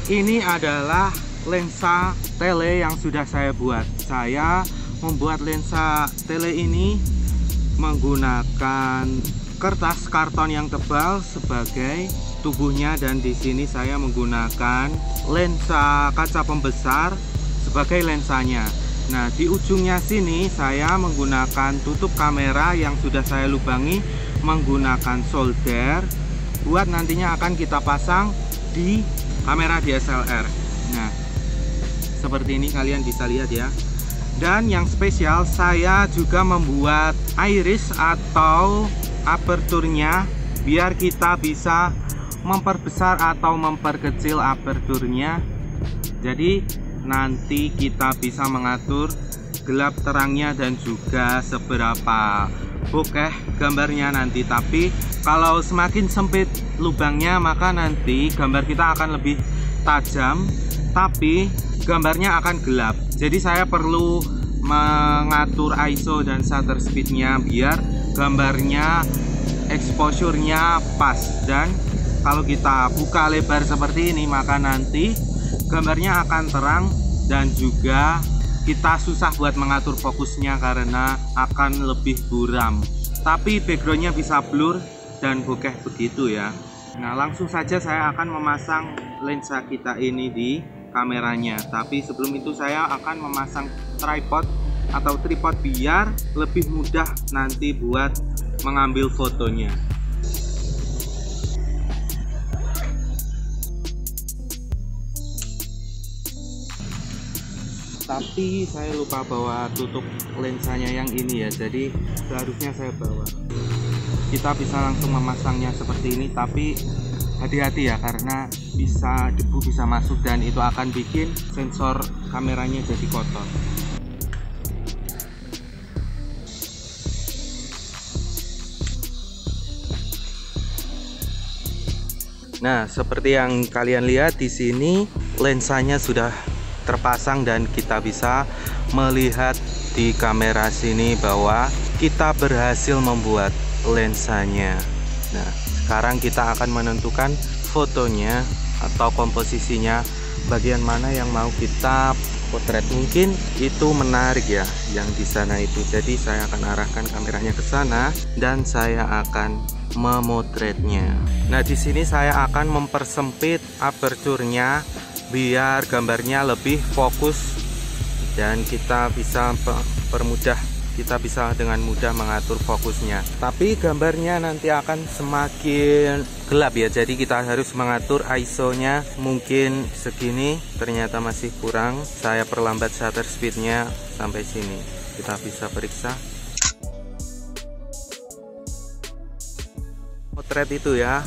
Ini adalah lensa tele yang sudah saya buat. Saya membuat lensa tele ini menggunakan kertas karton yang tebal sebagai tubuhnya, dan di sini saya menggunakan lensa kaca pembesar sebagai lensanya. Nah, di ujungnya sini saya menggunakan tutup kamera yang sudah saya lubangi menggunakan solder buat nantinya akan kita pasang di kamera DSLR. Nah, seperti ini kalian bisa lihat ya. Dan yang spesial, saya juga membuat iris atau aperturnya biar kita bisa memperbesar atau memperkecil aperturnya. Jadi nanti kita bisa mengatur gelap terangnya dan juga seberapa bokeh gambarnya nanti. Tapi kalau semakin sempit lubangnya, maka nanti gambar kita akan lebih tajam tapi gambarnya akan gelap. Jadi saya perlu mengatur ISO dan shutter speednya biar gambarnya exposure-nya pas. Dan kalau kita buka lebar seperti ini, maka nanti gambarnya akan terang dan juga kita susah buat mengatur fokusnya karena akan lebih buram. Tapi backgroundnya bisa blur dan bokeh begitu ya. Nah, langsung saja saya akan memasang lensa kita ini di kameranya. Tapi sebelum itu saya akan memasang tripod atau tripod biar lebih mudah nanti buat mengambil fotonya. Tapi saya lupa bawa tutup lensanya yang ini ya, jadi seharusnya saya bawa. Kita bisa langsung memasangnya seperti ini, tapi hati-hati ya karena bisa debu bisa masuk dan itu akan bikin sensor kameranya jadi kotor. Nah, seperti yang kalian lihat di sini lensanya sudah terpasang dan kita bisa melihat di kamera sini bahwa kita berhasil membuat lensanya. Nah, sekarang kita akan menentukan fotonya atau komposisinya, bagian mana yang mau kita potret. Mungkin itu menarik ya yang di sana itu. Jadi saya akan arahkan kameranya ke sana dan saya akan memotretnya. Nah, di sini saya akan mempersempit aperturnya biar gambarnya lebih fokus dan kita bisa dengan mudah mengatur fokusnya. Tapi gambarnya nanti akan semakin gelap ya, jadi kita harus mengatur ISO nya mungkin segini, ternyata masih kurang. Saya perlambat shutter speednya sampai sini, kita bisa periksa. Potret itu ya,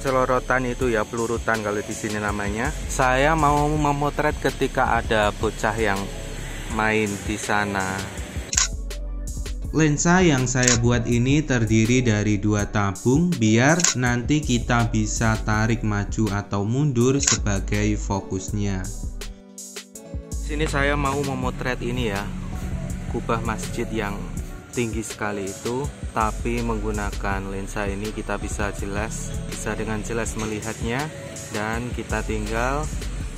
celorotan itu ya, pelurutan kalau di sini namanya. Saya mau memotret ketika ada bocah yang main di sana. Lensa yang saya buat ini terdiri dari 2 tabung biar nanti kita bisa tarik maju atau mundur sebagai fokusnya. Sini saya mau memotret ini ya, kubah masjid yang tinggi sekali itu, tapi menggunakan lensa ini kita bisa dengan jelas melihatnya, dan kita tinggal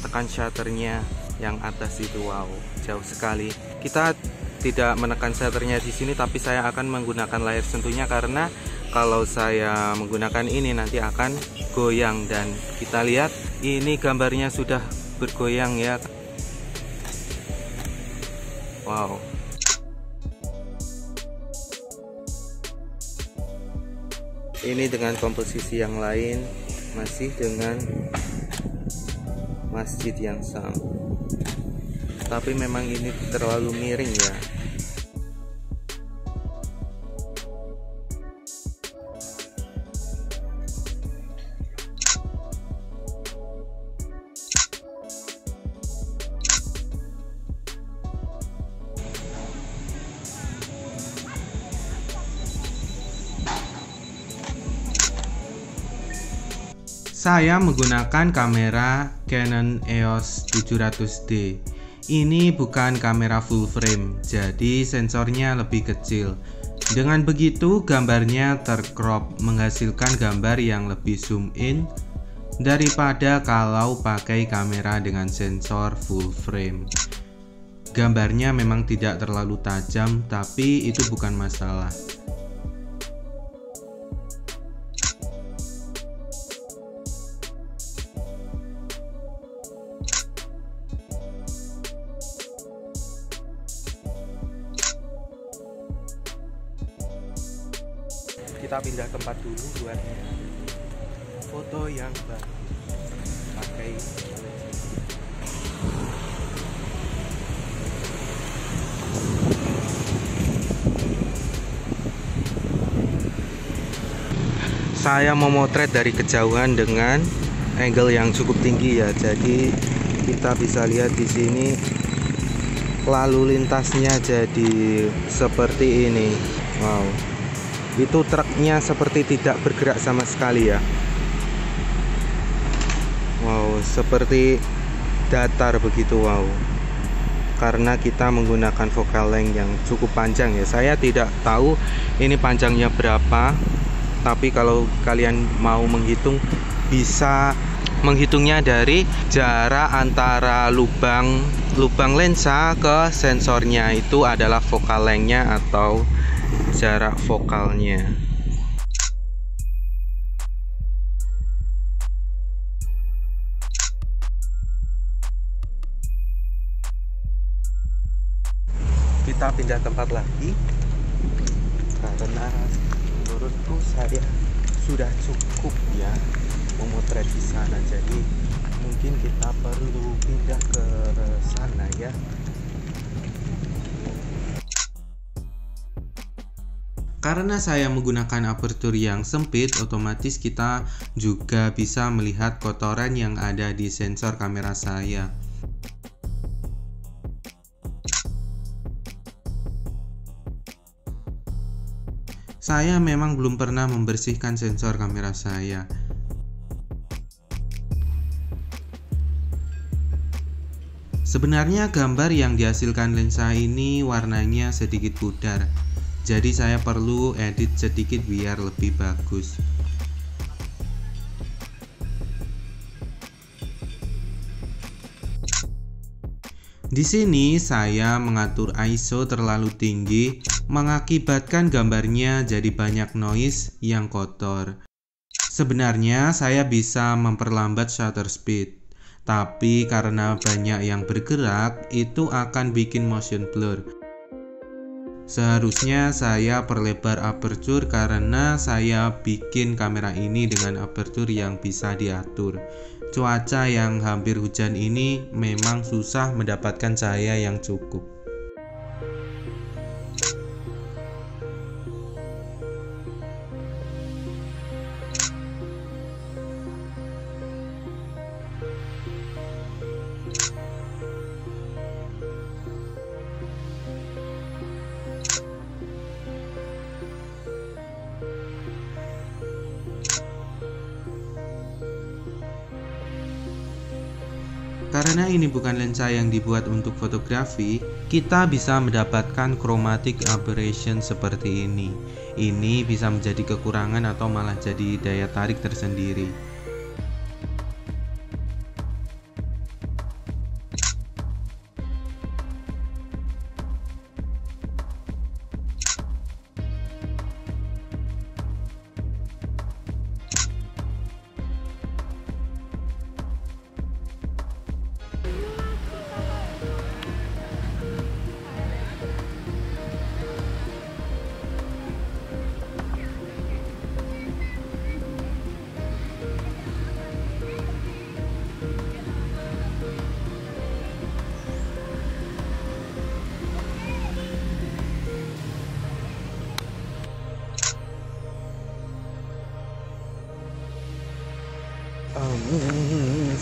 tekan shutternya yang atas itu. Wow, jauh sekali. Kita tidak menekan shutternya di sini, tapi saya akan menggunakan layar sentuhnya karena kalau saya menggunakan ini nanti akan goyang, dan kita lihat ini gambarnya sudah bergoyang ya. Wow. Ini dengan komposisi yang lain, masih dengan masjid yang sama, tapi memang ini terlalu miring ya. Saya menggunakan kamera Canon EOS 700D. Ini bukan kamera full frame, jadi sensornya lebih kecil. Dengan begitu gambarnya tercrop, menghasilkan gambar yang lebih zoom in daripada kalau pakai kamera dengan sensor full frame. Gambarnya memang tidak terlalu tajam, tapi itu bukan masalah. Kita pindah tempat dulu buat foto yang bagus pakai saya memotret dari kejauhan dengan angle yang cukup tinggi ya, jadi kita bisa lihat di sini lalu lintasnya jadi seperti ini. Wow, itu truknya seperti tidak bergerak sama sekali ya. Wow, seperti datar begitu. Wow, karena kita menggunakan focal length yang cukup panjang ya. Saya tidak tahu ini panjangnya berapa, tapi kalau kalian mau menghitung, bisa menghitungnya dari jarak antara lubang lensa ke sensornya. Itu adalah focal length-nya atau jarak fokalnya. Kita pindah tempat lagi karena menurutku saya sudah cukup ya memotret di sana, jadi mungkin kita perlu pindah ke sana ya. Karena saya menggunakan aperture yang sempit, otomatis kita juga bisa melihat kotoran yang ada di sensor kamera saya. Saya memang belum pernah membersihkan sensor kamera saya. Sebenarnya gambar yang dihasilkan lensa ini warnanya sedikit pudar, jadi saya perlu edit sedikit biar lebih bagus. Di sini saya mengatur ISO terlalu tinggi, mengakibatkan gambarnya jadi banyak noise yang kotor. Sebenarnya saya bisa memperlambat shutter speed, tapi karena banyak yang bergerak, itu akan bikin motion blur. Seharusnya saya perlebar aperture karena saya bikin kamera ini dengan aperture yang bisa diatur. Cuaca yang hampir hujan ini memang susah mendapatkan cahaya yang cukup. Karena ini bukan lensa yang dibuat untuk fotografi, kita bisa mendapatkan chromatic aberration seperti ini. Ini bisa menjadi kekurangan atau malah jadi daya tarik tersendiri.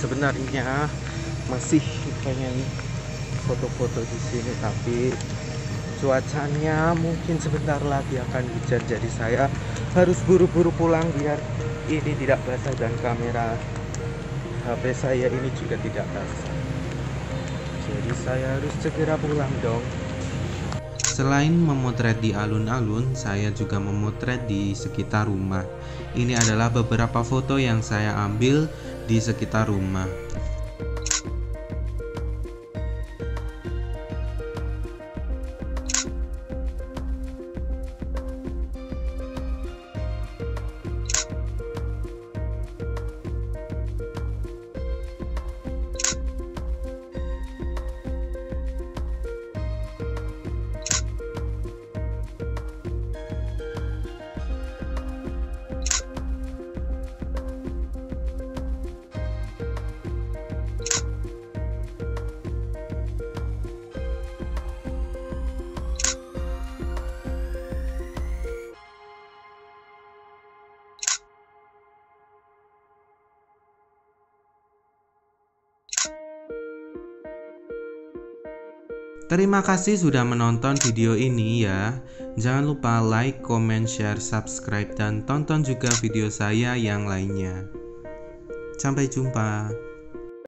Sebenarnya masih pengen foto-foto di sini, tapi cuacanya mungkin sebentar lagi akan hujan, jadi saya harus buru-buru pulang biar ini tidak basah dan kamera HP saya ini juga tidak basah. Jadi saya harus segera pulang dong. Selain memotret di alun-alun, saya juga memotret di sekitar rumah. Ini adalah beberapa foto yang saya ambil di sekitar rumah. Terima kasih sudah menonton video ini ya. Jangan lupa like, comment, share, subscribe, dan tonton juga video saya yang lainnya. Sampai jumpa.